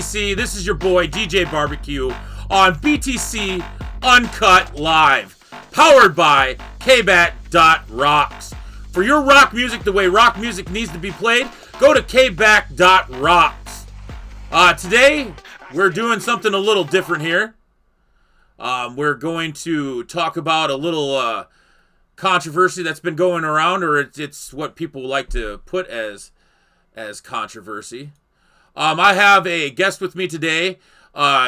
BTC. This is your boy, DjBBQ, on BTC UnCut Live, powered by kbat.rocks. For your rock music the way rock music needs to be played, go to kbat.rocks. Today, we're doing something a little different here. We're going to talk about a little controversy that's been going around, or it's what people like to put as controversy. I have a guest with me today,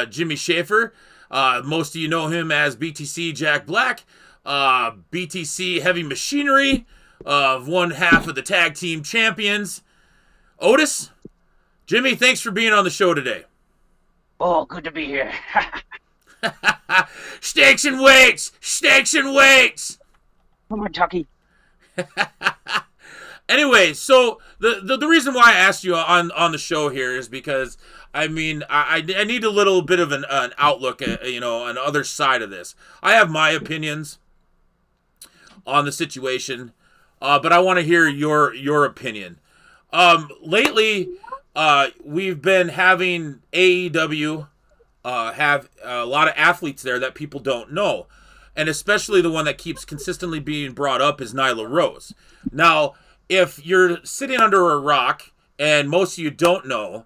Jimmy Shafer. Most of you know him as BTC Jack Black, BTC Heavy Machinery, one half of the tag team champions. Otis, Jimmy, thanks for being on the show today. Oh, good to be here. Stakes and weights! Stakes and weights! Come on, Tucky. Anyway, so the reason why I asked you on the show here is because, I mean, I need a little bit of an outlook, an other side of this. I have my opinions on the situation, but I want to hear your opinion. Lately, we've been having AEW have a lot of athletes there that people don't know. And especially the one that keeps consistently being brought up is Nyla Rose. Now, if you're sitting under a rock, and most of you don't know,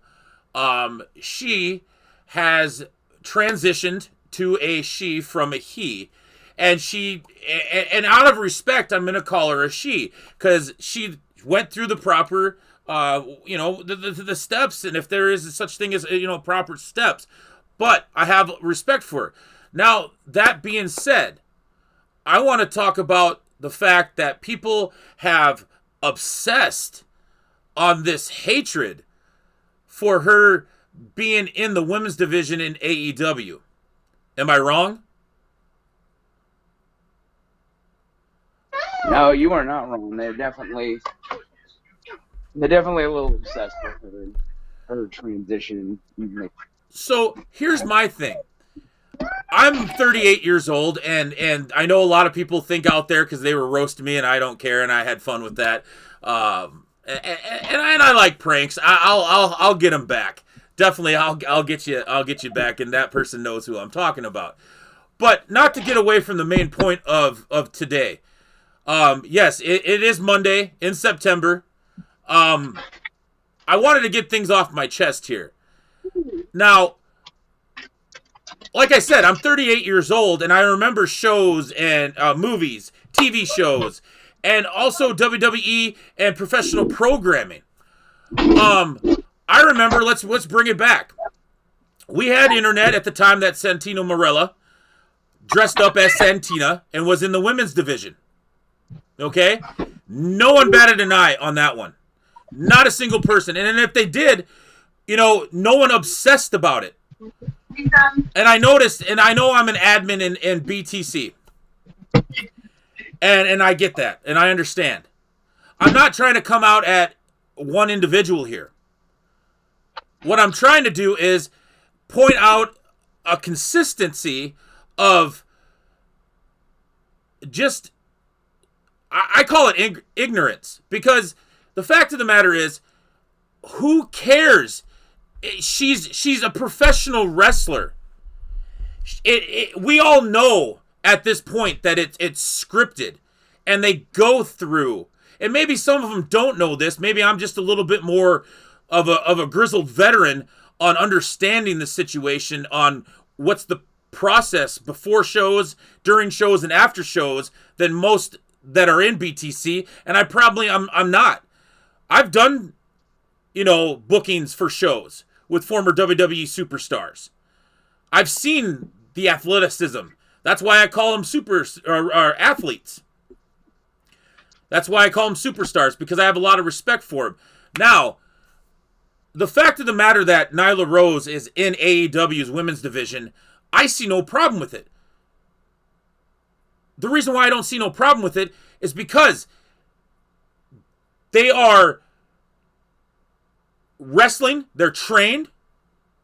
she has transitioned to a she from a he. And and out of respect, I'm going to call her a she, because she went through the proper, the steps, and if there is such thing as, proper steps. But I have respect for her. Now, that being said, I want to talk about the fact that people have obsessed on this hatred for her being in the women's division in AEW. Am I wrong? No, you are not wrong. They're definitely a little obsessed with her transition. So here's my thing. I'm 38 years old, and I know a lot of people think out there, because they were roasting me, and I don't care, and I had fun with that. And I like pranks. I'll get them back. Definitely, I'll get you back, and that person knows who I'm talking about. But not to get away from the main point of today. Yes, it is Monday in September. I wanted to get things off my chest here. Now, like I said, I'm 38 years old, and I remember shows and movies, TV shows, and also WWE and professional programming. I remember, let's bring it back. We had internet at the time that Santino Marella dressed up as Santina and was in the women's division. Okay? No one batted an eye on that one. Not a single person. And if they did, no one obsessed about it. And I noticed, and I know I'm an admin in BTC. And I get that, and I understand. I'm not trying to come out at one individual here. What I'm trying to do is point out a consistency of just, I call it ignorance. Because the fact of the matter is, who cares? She's a professional wrestler. We all know at this point that it's scripted, and they go through. And maybe some of them don't know this. Maybe I'm just a little bit more of a grizzled veteran on understanding the situation, on what's the process before shows, during shows, and after shows than most that are in BTC. And I'm not. I've done, bookings for shows with former WWE superstars. I've seen the athleticism. That's why I call them athletes. That's why I call them superstars, because I have a lot of respect for them. Now, the fact of the matter that Nyla Rose is in AEW's women's division, I see no problem with it. The reason why I don't see no problem with it is because they are wrestling, they're trained,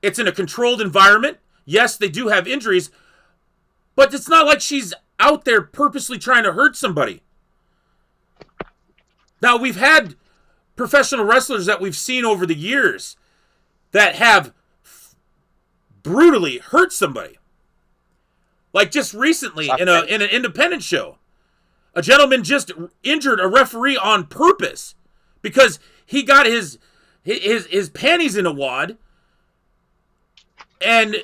it's in a controlled environment. Yes, they do have injuries, but it's not like she's out there purposely trying to hurt somebody. Now, we've had professional wrestlers that we've seen over the years that have brutally hurt somebody. Like just recently in Okay. an independent show, a gentleman just injured a referee on purpose because he got his panties in a wad and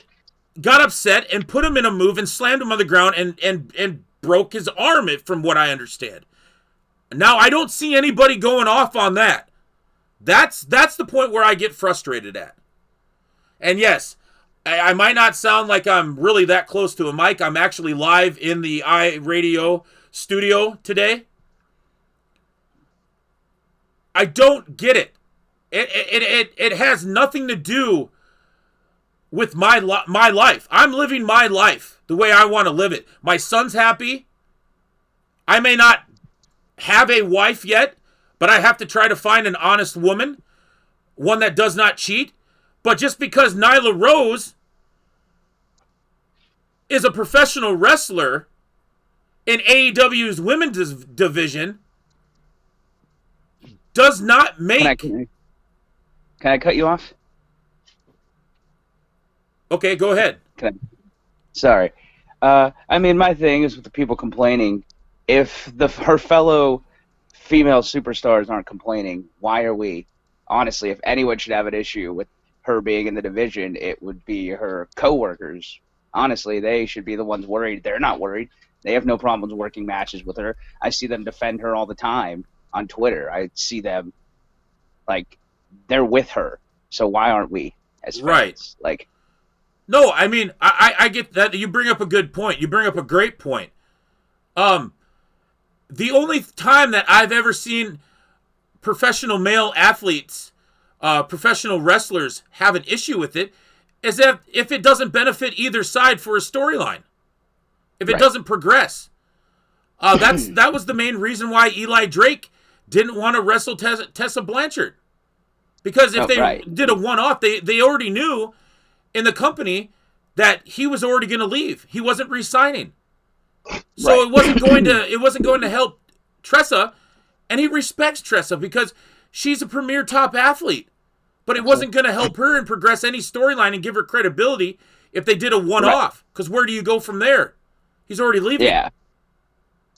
got upset and put him in a move and slammed him on the ground and broke his arm, from what I understand. Now, I don't see anybody going off on that. That's the point where I get frustrated at. And yes, I might not sound like I'm really that close to a mic. I'm actually live in the iRadio studio today. I don't get it. It has nothing to do with my life. I'm living my life the way I want to live it. My son's happy. I may not have a wife yet, but I have to try to find an honest woman, one that does not cheat. But just because Nyla Rose is a professional wrestler in AEW's women's division does not make... Can I cut you off? Okay, go ahead. Sorry. I mean, my thing is with the people complaining, if her fellow female superstars aren't complaining, why are we? Honestly, if anyone should have an issue with her being in the division, it would be her coworkers. Honestly, they should be the ones worried. They're not worried. They have no problems working matches with her. I see them defend her all the time on Twitter. I see them, like, they're with her. So why aren't we as fans? Right. Like, no, I mean, I get that. You bring up a good point. You bring up a great point. The only time that I've ever seen professional male athletes, professional wrestlers have an issue with it is that if it doesn't benefit either side for a storyline, if it doesn't progress. That was the main reason why Eli Drake didn't want to wrestle Tessa Blanchard. Because if they did a one-off, they already knew in the company that he was already going to leave. He wasn't re-signing. So it wasn't going to help Tressa, and he respects Tressa because she's a premier top athlete. But it wasn't going to help her and progress any storyline and give her credibility if they did a one-off. Because where do you go from there? He's already leaving. Yeah.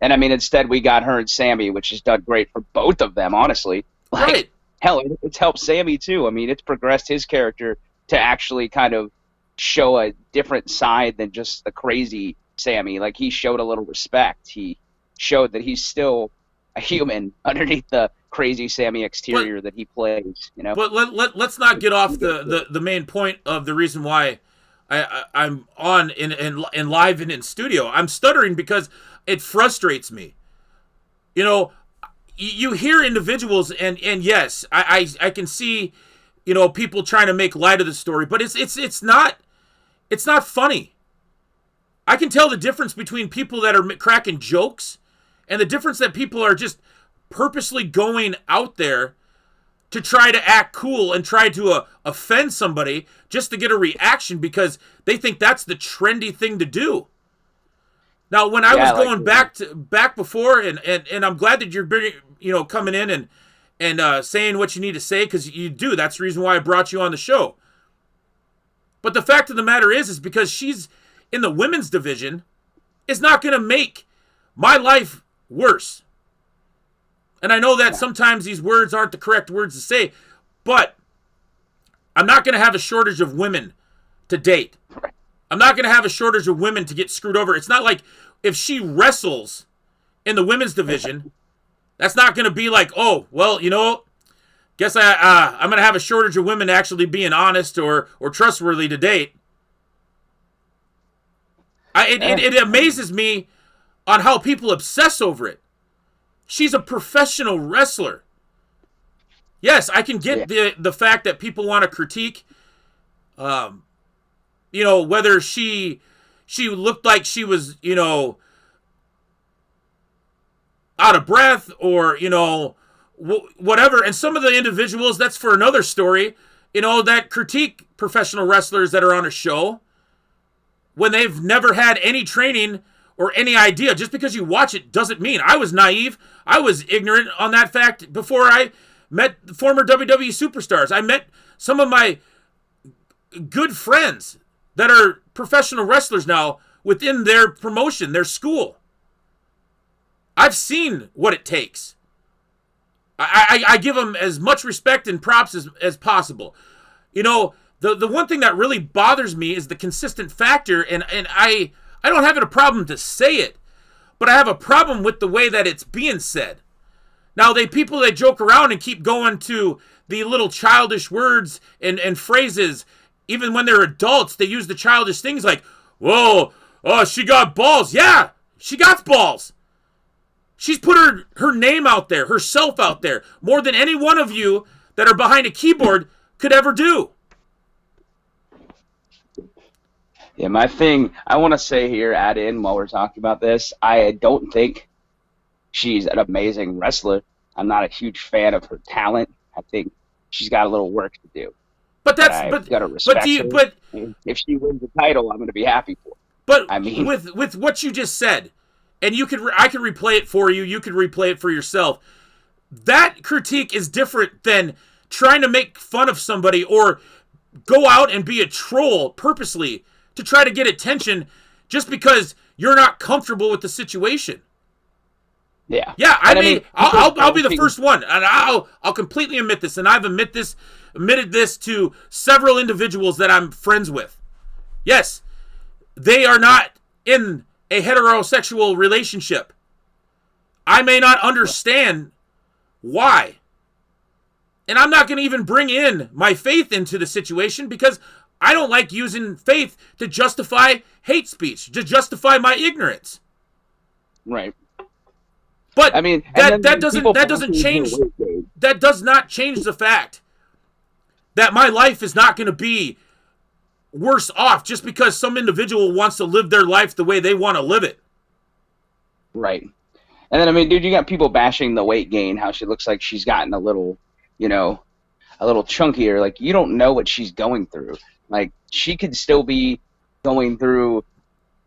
And I mean, instead we got her and Sammy, which has done great for both of them, honestly. Like, hell, it's helped Sammy too. I mean, it's progressed his character to actually kind of show a different side than just the crazy Sammy. Like, he showed a little respect. He showed that he's still a human underneath the crazy Sammy exterior that he plays, you know. But let's not get off the main point of the reason why I'm on in live and in studio. I'm stuttering because it frustrates me. You know, you hear individuals and yes, I can see, you know, people trying to make light of the story, but it's not funny. I can tell the difference between people that are cracking jokes and the difference that people are just purposely going out there to try to act cool and try to offend somebody just to get a reaction because they think that's the trendy thing to do. Now, when I was going back before, and I'm glad that you're coming in and saying what you need to say because you do. That's the reason why I brought you on the show. But the fact of the matter is because she's in the women's division, is not going to make my life worse. And I know that sometimes these words aren't the correct words to say, but I'm not going to have a shortage of women to date. I'm not going to have a shortage of women to get screwed over. It's not like if she wrestles in the women's division, that's not going to be like, oh, well, you know, guess I'm going to have a shortage of women actually being honest or trustworthy to date. It amazes me on how people obsess over it. She's a professional wrestler. Yes, I can get the fact that people want to critique, you know, whether she looked like she was, you know, out of breath or, you know, whatever. And some of the individuals, that's for another story, you know, that critique professional wrestlers that are on a show when they've never had any training or any idea. Just because you watch it doesn't mean. I was naive. I was ignorant on that fact before I met former WWE superstars. I met some of my good friends that are professional wrestlers now within their promotion, their school. I've seen what it takes. I give them as much respect and props as possible. You know, the one thing that really bothers me is the consistent factor, and I don't have a problem to say it, but I have a problem with the way that it's being said. Now, people that joke around and keep going to the little childish words and phrases, even when they're adults, they use the childish things like, whoa, oh, she got balls. Yeah, she got balls. She's put her name out there, herself out there, more than any one of you that are behind a keyboard could ever do. Yeah, my thing, I want to say here, add in while we're talking about this, I don't think she's an amazing wrestler. I'm not a huge fan of her talent. I think she's got a little work to do. But I've got to respect her. If she wins the title, I'm going to be happy for her. But I mean, with what you just said, and I can replay it for you. You can replay it for yourself. That critique is different than trying to make fun of somebody or go out and be a troll purposely to try to get attention just because you're not comfortable with the situation. Yeah. Yeah, I mean, I'll be the first one, and I'll completely admit this, and I've admitted this to several individuals that I'm friends with. Yes, they are not in a heterosexual relationship. I may not understand why. And I'm not going to even bring in my faith into the situation because I don't like using faith to justify hate speech, to justify my ignorance. Right. But I mean, that doesn't change. That does not change the fact that my life is not going to be worse off just because some individual wants to live their life the way they want to live it. Right. And then, I mean, dude, you got people bashing the weight gain, how she looks like she's gotten a little, a little chunkier. Like, you don't know what she's going through. Like, she could still be going through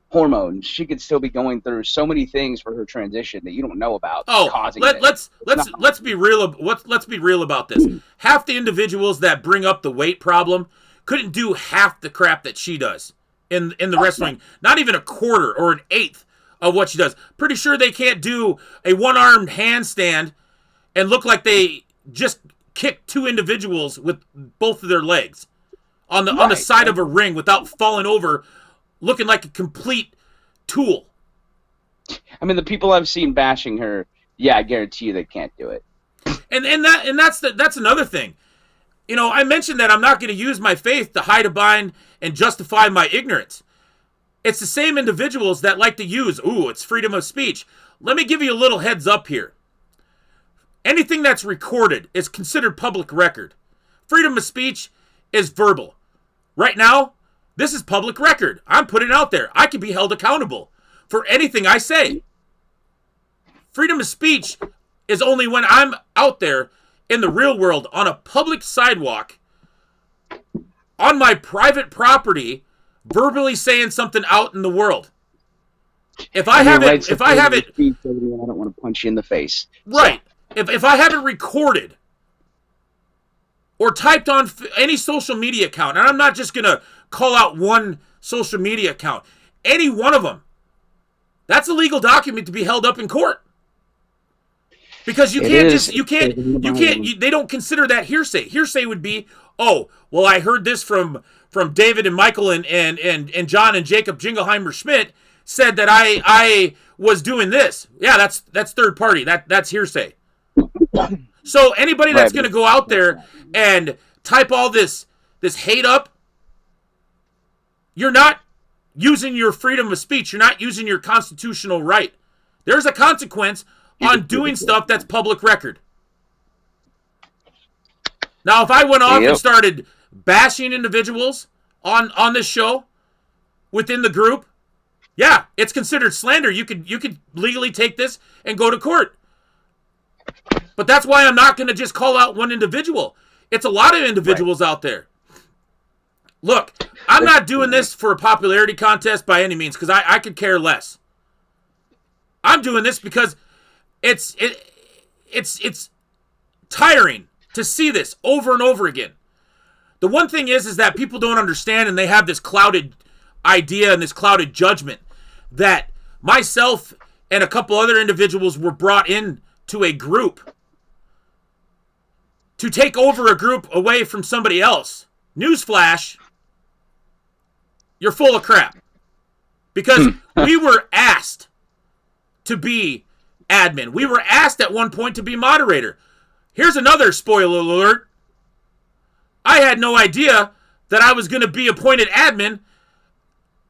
hormones. She could still be going through so many things for her transition that you don't know about. Let's be real. Let's be real about this. Half the individuals that bring up the weight problem couldn't do half the crap that she does in the wrestling. Not even a quarter or an eighth of what she does. Pretty sure they can't do a one-armed handstand and look like they just kicked two individuals with both of their legs on the side of a ring without falling over, looking like a complete tool. I mean, the people I've seen bashing her, yeah, I guarantee you they can't do it. And that's another thing. I mentioned that I'm not going to use my faith to hide, bind, and justify my ignorance. It's the same individuals that like to use, it's freedom of speech. Let me give you a little heads up here. Anything that's recorded is considered public record. Freedom of speech is verbal. Right now, this is public record. I'm putting it out there. I can be held accountable for anything I say. Freedom of speech is only when I'm out there in the real world on a public sidewalk on my private property verbally saying something out in the world. If I have it, I don't want to punch you in the face. Right. So. If I have it recorded or typed on any social media account, and I'm not just going to call out one social media account, any one of them, that's a legal document to be held up in court. Because they don't consider that hearsay. Hearsay would be, I heard this from David and Michael and John and Jacob Jingleheimer Schmidt said that I was doing this. Yeah, that's third party. That's hearsay. So anybody that's going to go out there and type all this hate up, you're not using your freedom of speech. You're not using your constitutional right. There's a consequence on doing stuff that's public record. Now, if I went off and started bashing individuals on this show within the group, yeah, it's considered slander. You could legally take this and go to court. But that's why I'm not going to just call out one individual. It's a lot of individuals out there. Look, I'm not doing this for a popularity contest by any means because I could care less. I'm doing this because it's tiring to see this over and over again. The one thing is that people don't understand, and they have this clouded idea and this clouded judgment that myself and a couple other individuals were brought in to a group to take over a group away from somebody else. Newsflash, you're full of crap. Because we were asked to be admin. We were asked at one point to be moderator. Here's another spoiler alert. I had no idea that I was going to be appointed admin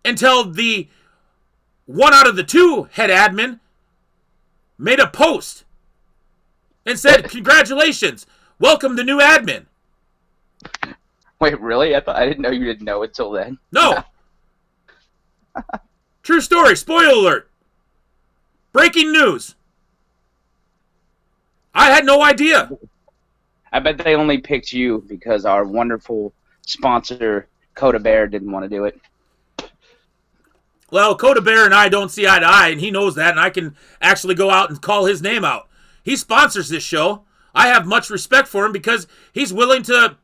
until the one out of the two head admin made a post and said, "Congratulations, welcome the new admin." Wait, really? I didn't know you didn't know it till then. No. True story. Spoiler alert. Breaking news. I had no idea. I bet they only picked you because our wonderful sponsor, Kota Bear, didn't want to do it. Well, Kota Bear and I don't see eye to eye, and he knows that, and I can actually go out and call his name out. He sponsors this show. I have much respect for him because he's willing to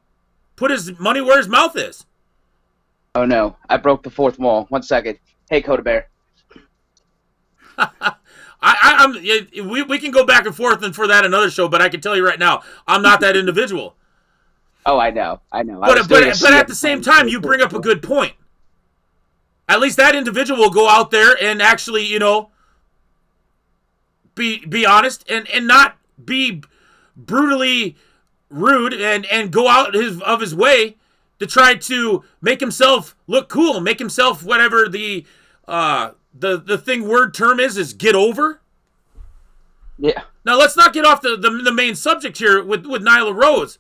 put his money where his mouth is. Oh, no. I broke the fourth wall. 1 second. Hey, Kota Bear. We can go back and forth and for that another show, but I can tell you right now, I'm not that individual. Oh, I know. But at the same time, you bring up a good point. At least that individual will go out there and actually, be honest and not be brutally rude and go out of his way to try to make himself look cool, make himself whatever the word term is get over. Yeah. Now let's not get off the main subject here with Nyla Rose.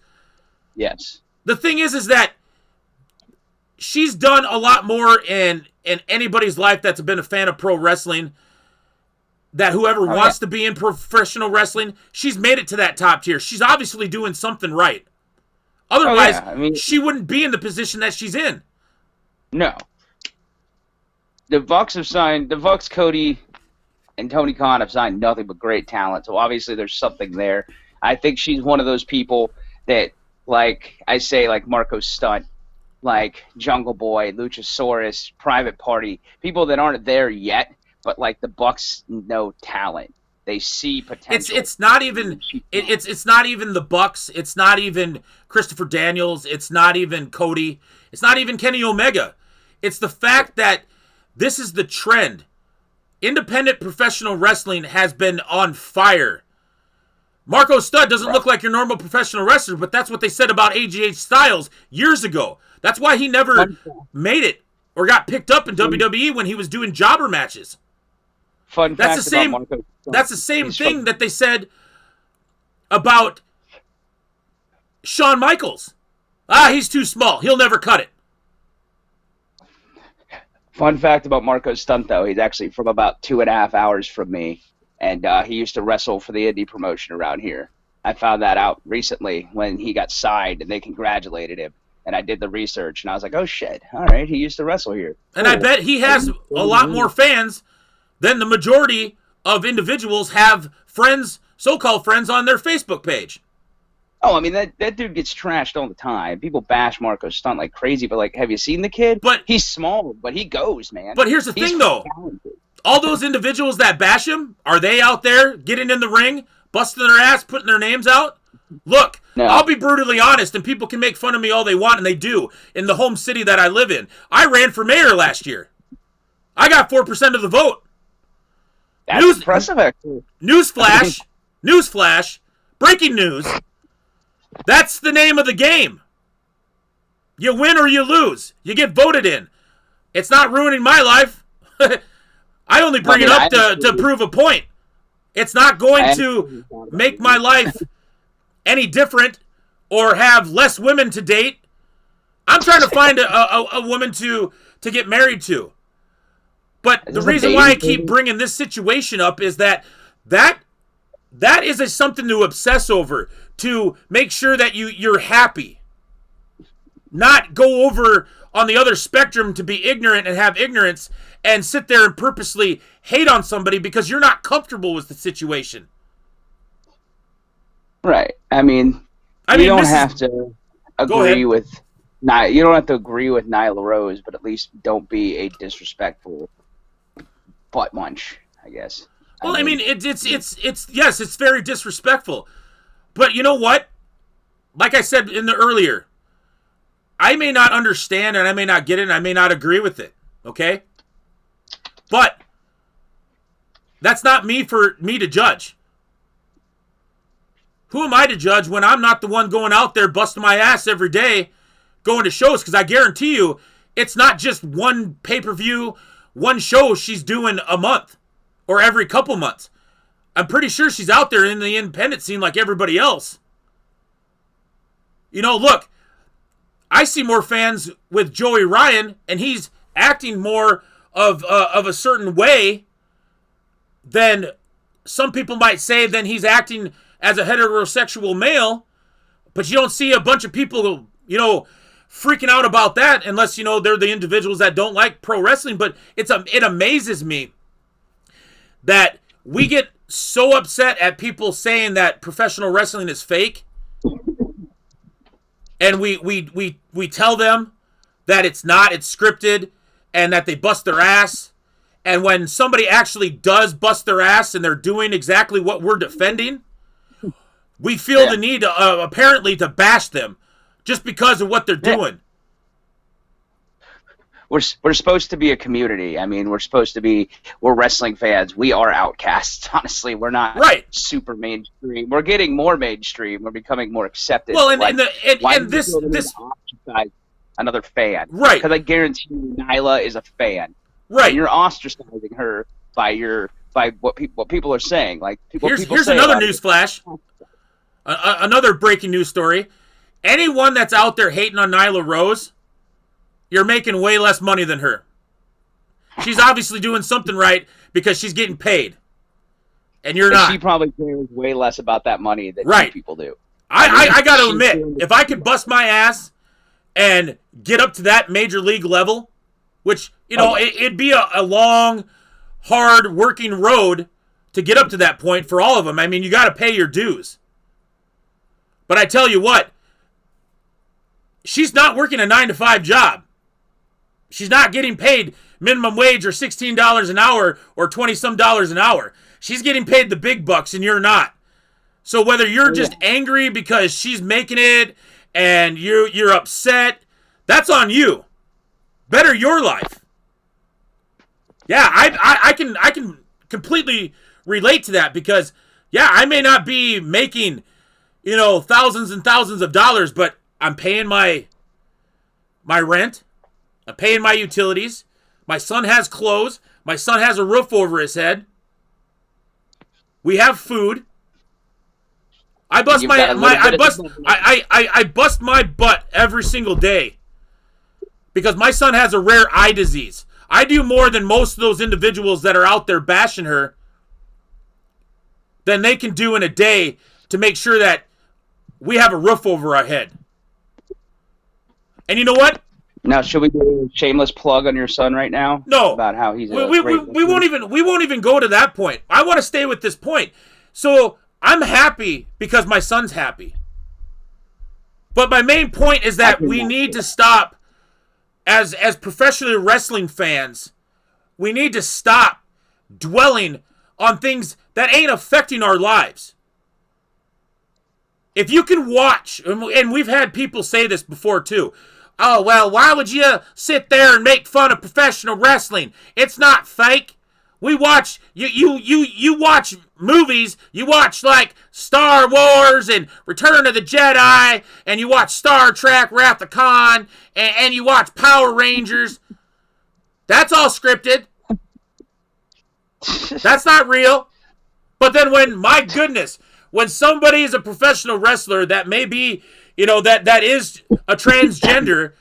Yes. The thing is that she's done a lot more in anybody's life that's been a fan of pro wrestling. That whoever wants to be in professional wrestling, she's made it to that top tier. She's obviously doing something right. Otherwise, she wouldn't be in the position that she's in. No. The Bucks, Cody, and Tony Khan have signed nothing but great talent, so obviously there's something there. I think she's one of those people that, like I say, like Marco Stunt, like Jungle Boy, Luchasaurus, Private Party, people that aren't there yet, but like the Bucks know talent. They see potential. It's not even it's not even the Bucks. It's not even Christopher Daniels. It's not even Cody. It's not even Kenny Omega. It's the fact that this is the trend. Independent professional wrestling has been on fire. Marco Stunt doesn't look like your normal professional wrestler, but that's what they said about AJ Styles years ago. That's why he never made it or got picked up in WWE when he was doing jobber matches. That's the same thing that they said about Shawn Michaels. He's too small. He'll never cut it. Fun fact about Marco Stunt, though, he's actually from about 2.5 hours from me, and he used to wrestle for the indie promotion around here. I found that out recently when he got signed, and they congratulated him. And I did the research, and I was like, oh, shit, all right, he used to wrestle here. And I bet he has a lot more fans than the majority of individuals have friends, so-called friends, on their Facebook page. Oh, I mean, that dude gets trashed all the time. People bash Marco Stunt like crazy, but, like, have you seen the kid? But he's small, but he goes, man. But here's the thing, though. Talented. All those individuals that bash him, are they out there getting in the ring, busting their ass, putting their names out? Look, no. I'll be brutally honest, and people can make fun of me all they want, and they do, in the home city that I live in. I ran for mayor last year. I got 4% of the vote. That's impressive, actually. Newsflash, breaking news. That's the name of the game. You win or you lose. You get voted in. It's not ruining my life. I only bring it up to prove a point. It's not going to make my life any different or have less women to date. I'm trying to find a woman to get married to. But the reason why I keep bringing this situation up is that is something to obsess over, to make sure that you're happy. Not go over on the other spectrum to be ignorant and have ignorance and sit there and purposely hate on somebody because you're not comfortable with the situation. Right. I mean, you don't have to agree with You don't have to agree with Nyla Rose, but at least don't be a disrespectful butt munch, I guess. Well, I mean, yes, it's very disrespectful. But you know what? Like I said earlier, I may not understand and I may not get it and I may not agree with it. Okay? But that's not for me to judge. Who am I to judge when I'm not the one going out there busting my ass every day going to shows? Because I guarantee you, it's not just one pay-per-view, one show she's doing a month or every couple months. I'm pretty sure she's out there in the independent scene like everybody else. You know, look, I see more fans with Joey Ryan, and he's acting more of a certain way than some people might say than he's acting as a heterosexual male. But you don't see a bunch of people, you know, freaking out about that unless, you know, they're the individuals that don't like pro wrestling. But it amazes me that we get so upset at people saying that professional wrestling is fake. And we tell them that it's not, it's scripted, and that they bust their ass. And when somebody actually does bust their ass and they're doing exactly what we're defending, we feel the need apparently to bash them just because of what they're doing. We're supposed to be a community. I mean, we're wrestling fans. We are outcasts, honestly. We're not super mainstream. We're getting more mainstream. We're becoming more accepted. Well, and this ostracize another fan. Right. Because I guarantee you Nyla is a fan. Right. And you're ostracizing her by what people are saying. Like here's another news flash. Another breaking news story. Anyone that's out there hating on Nyla Rose, you're making way less money than her. She's obviously doing something right because she's getting paid. And you're not. She probably cares way less about that money than people do. I got to admit, if I could bust my ass and get up to that major league level, which, you know, it'd be a long, hard working road to get up to that point for all of them. I mean, you got to pay your dues. But I tell you what, she's not working a 9-to-5 job. She's not getting paid minimum wage or $16 an hour or $20-some an hour. She's getting paid the big bucks and you're not. So whether you're just angry because she's making it and you're upset, that's on you. Better your life. Yeah, I can completely relate to that because, yeah, I may not be making, you know, thousands and thousands of dollars, but I'm paying my rent. I'm paying my utilities. My son has clothes. My son has a roof over his head. We have food. I bust I bust my butt every single day because my son has a rare eye disease. I do more than most of those individuals that are out there bashing her than they can do in a day to make sure that we have a roof over our head. And you know what? Now, should we do a shameless plug on your son right now? No. About how he's we won't even go to that point. I want to stay with this point. So I'm happy because my son's happy. But my main point is that we need to stop, as professional wrestling fans, we need to stop dwelling on things that ain't affecting our lives. If you can watch, and we've had people say this before too, oh, well, why would you sit there and make fun of professional wrestling? It's not fake. We watch, you watch movies, you watch like Star Wars and Return of the Jedi, and you watch Star Trek, Wrath of Khan, and you watch Power Rangers. That's all scripted. That's not real. But then when somebody is a professional wrestler that may be, you know, that is a transgender,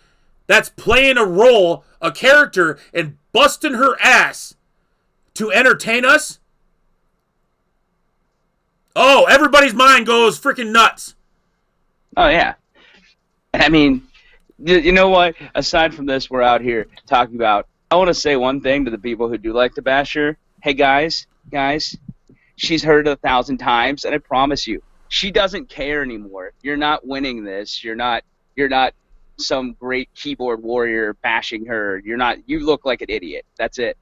that's playing a role, a character, and busting her ass to entertain us, oh, everybody's mind goes freaking nuts. Oh, yeah. I mean, you know what? Aside from this, we're out here talking about, I want to say one thing to the people who do like to bash her. Hey, guys, she's heard it 1,000 times, and I promise you, she doesn't care anymore. You're not winning this. You're not some great keyboard warrior bashing her. You're not. You look like an idiot. That's it.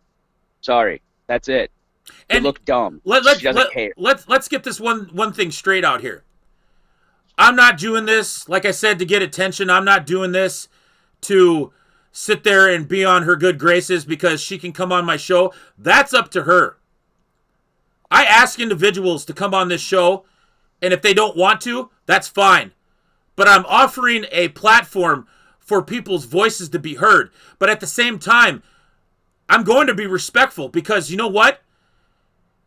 Sorry. That's it. You And look dumb. let, She let, doesn't let, care. let's get this one thing straight out here. I'm not doing this, like I said, to get attention. I'm not doing this to sit there and be on her good graces because she can come on my show. That's up to her. I ask individuals to come on this show, and if they don't want to, that's fine. But I'm offering a platform for people's voices to be heard. But at the same time, I'm going to be respectful because you know what?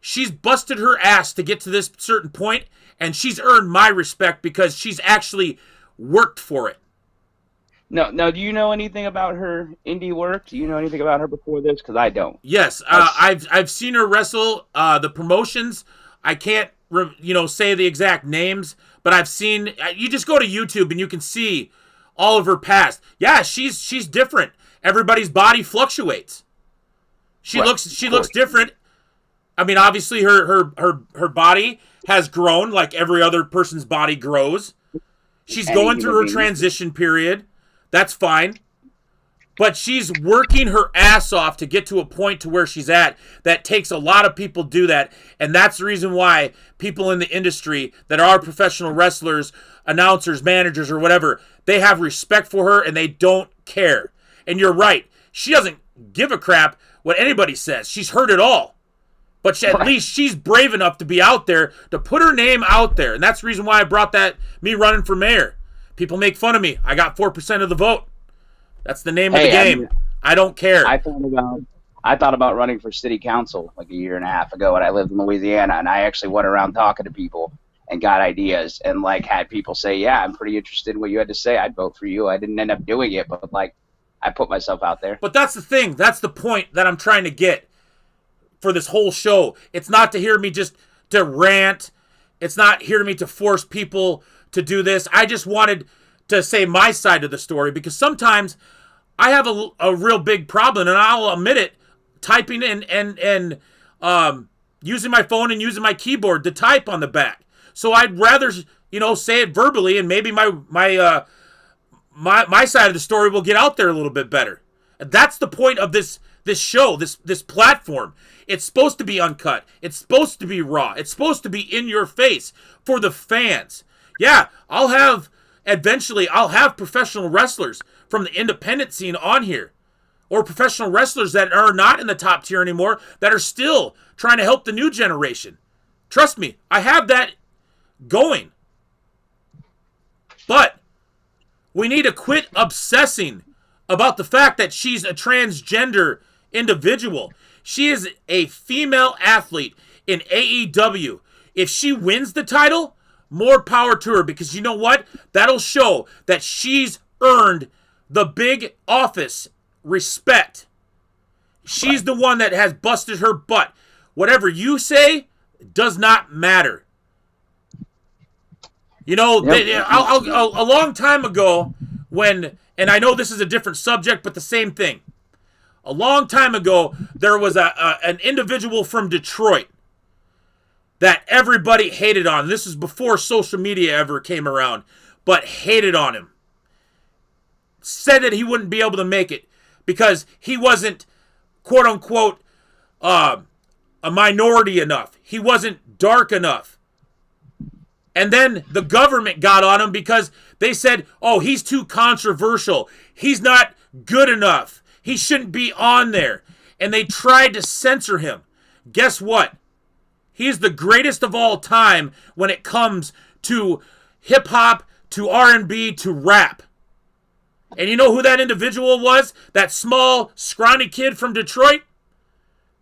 She's busted her ass to get to this certain point, and she's earned my respect because she's actually worked for it. No. Do you know anything about her indie work? Do you know anything about her before this? Because I don't. Yes, I've seen her wrestle. The promotions, I can't say the exact names, but I've seen. You just go to YouTube and you can see all of her past. Yeah, she's different. Everybody's body fluctuates. She looks different. I mean, obviously her body has grown like every other person's body grows. She's going through her transition period. That's fine. But she's working her ass off to get to a point to where she's at. That takes a lot of people to do that. And that's the reason why people in the industry that are professional wrestlers, announcers, managers, or whatever, they have respect for her and they don't care. And you're right. She doesn't give a crap what anybody says. She's heard it all. But at least she's brave enough to be out there, to put her name out there. And that's the reason why I brought me running for mayor. People make fun of me. I got 4% of the vote. That's the name of the game. I don't care. I thought about running for city council like a year and a half ago when I lived in Louisiana, and I actually went around talking to people and got ideas and had people say, yeah, I'm pretty interested in what you had to say. I'd vote for you. I didn't end up doing it, but I put myself out there. But that's the thing. That's the point that I'm trying to get for this whole show. It's not to hear me just to rant. It's not hear me to force people to do this. I just wanted to say my side of the story because sometimes I have a real big problem, and I'll admit it, typing in and using my phone and using my keyboard to type on the back. So I'd rather say it verbally, and maybe my side of the story will get out there a little bit better. And that's the point of this show, this platform. It's supposed to be uncut. It's supposed to be raw. It's supposed to be in your face for the fans. Yeah, I'll have professional wrestlers from the independent scene on here, or professional wrestlers that are not in the top tier anymore that are still trying to help the new generation. Trust me, I have that going. But we need to quit obsessing about the fact that she's a transgender individual. She is a female athlete in AEW. If she wins the title, more power to her, because you know what? That'll show that she's earned the big office respect. She's the one that has busted her butt. Whatever you say does not matter. A long time ago, and I know this is a different subject, but the same thing. A long time ago, there was an individual from Detroit that everybody hated on. This is before social media ever came around, but hated on him. Said that he wouldn't be able to make it because he wasn't, quote unquote, a minority enough. He wasn't dark enough. And then the government got on him because they said, oh, he's too controversial. He's not good enough. He shouldn't be on there. And they tried to censor him. Guess what? He's the greatest of all time when it comes to hip-hop, to R&B, to rap. And you know who that individual was? That small, scrawny kid from Detroit?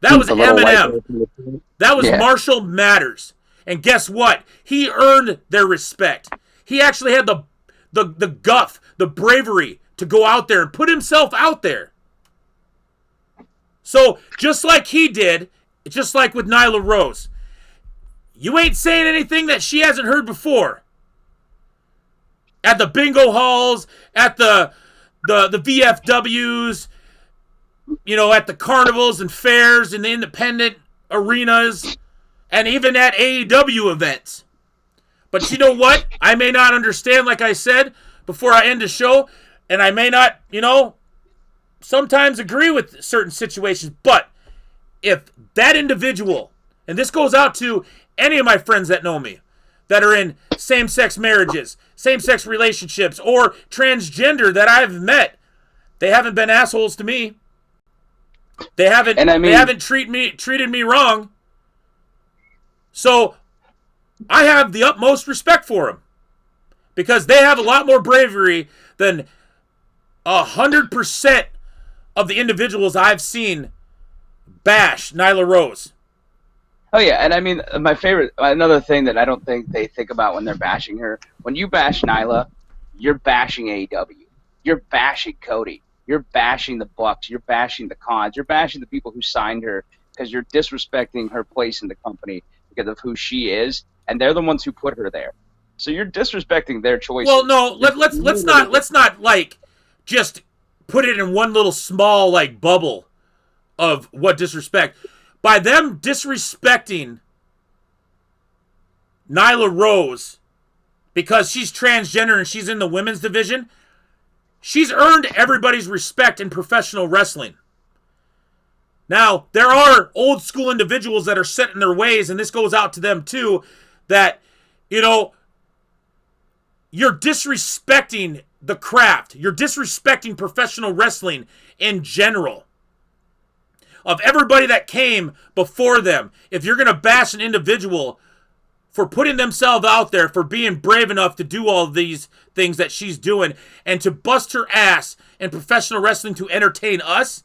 That was Eminem. That was Marshall Mathers. And guess what? He earned their respect. He actually had the guff, the bravery to go out there and put himself out there. So, just like he did, just like with Nyla Rose, you ain't saying anything that she hasn't heard before. At the bingo halls, at the VFWs, at the carnivals and fairs and the independent arenas, and even at AEW events. But you know what? I may not understand, like I said before I end the show, And I may not, sometimes agree with certain situations, but if that individual, and this goes out to any of my friends that know me, that are in same-sex marriages, same-sex relationships, or transgender that I've met, they haven't been assholes to me. They haven't treated me wrong. So I have the utmost respect for them, because they have a lot more bravery than 100% of the individuals I've seen bash Nyla Rose. Oh yeah, and I mean, another thing that I don't think they think about when they're bashing her, when you bash Nyla, you're bashing AEW, you're bashing Cody, you're bashing the Bucks, you're bashing the Cons, you're bashing the people who signed her, because you're disrespecting her place in the company because of who she is, and they're the ones who put her there. So you're disrespecting their choices. Well, no, let's not like just put it in one little small like bubble of what disrespect. By them disrespecting Nyla Rose because she's transgender and she's in the women's division, she's earned everybody's respect in professional wrestling. Now, there are old school individuals that are set in their ways, and this goes out to them too, that, you're disrespecting the craft. You're disrespecting professional wrestling in general. Of everybody that came before them, if you're going to bash an individual for putting themselves out there, for being brave enough to do all these things that she's doing, and to bust her ass in professional wrestling to entertain us,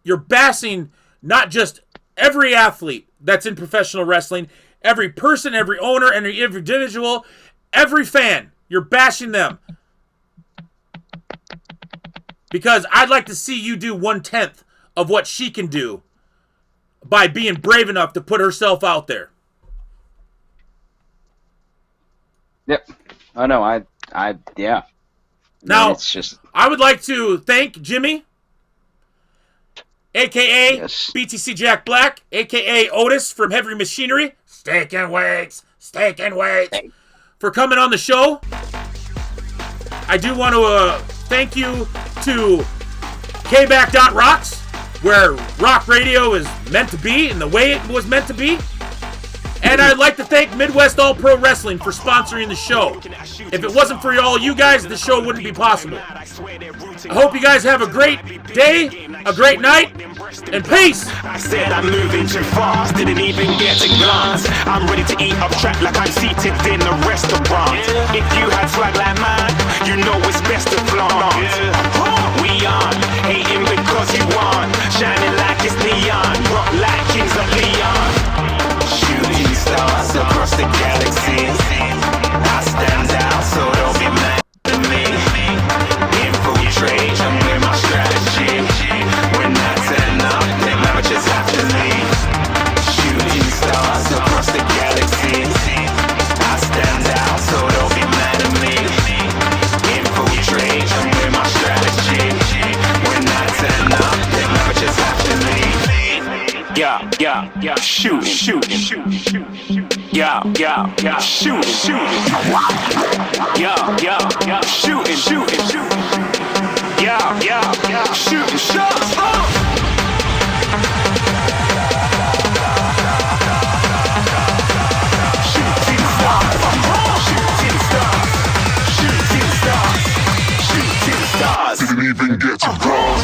you're bashing not just every athlete that's in professional wrestling, every person, every owner, every individual, every fan. You're bashing them. Because I'd like to see you do 1/10 of what she can do by being brave enough to put herself out there. Yep. Oh no, yeah. Now, it's just... I would like to thank Jimmy, a.k.a. Yes. BTC Jack Black, a.k.a. Otis from Heavy Machinery, steak and weights, for coming on the show. I do want to thank you to KBAC.Rocks, where rock radio is meant to be and the way it was meant to be. And I'd like to thank Midwest All Pro Wrestling for sponsoring the show. If it wasn't for all you guys, the show wouldn't be possible. I hope you guys have a great day, a great night, and peace! I said I'm moving too fast, didn't even get a glance. I'm ready to eat up track like I'm seated in a restaurant. If you had swag like mine, you know it's best to flaunt. We aren't hating because you aren't, shining like it's neon, rock like kings of Leon. Shooting stars across the galaxy, I stand out so don't be mad at me. Infiltrate, I'm with my strategy. When I turn up, then amateurs after me. Shooting stars across the galaxy, I stand out so don't be mad at me. Infiltrate, I'm with my strategy. When I turn up, then amateurs after me. Yeah, shoot, yeah, shoot, yeah, shooting, yeah, shooting shots. Shooting stars. Didn't even get to cross.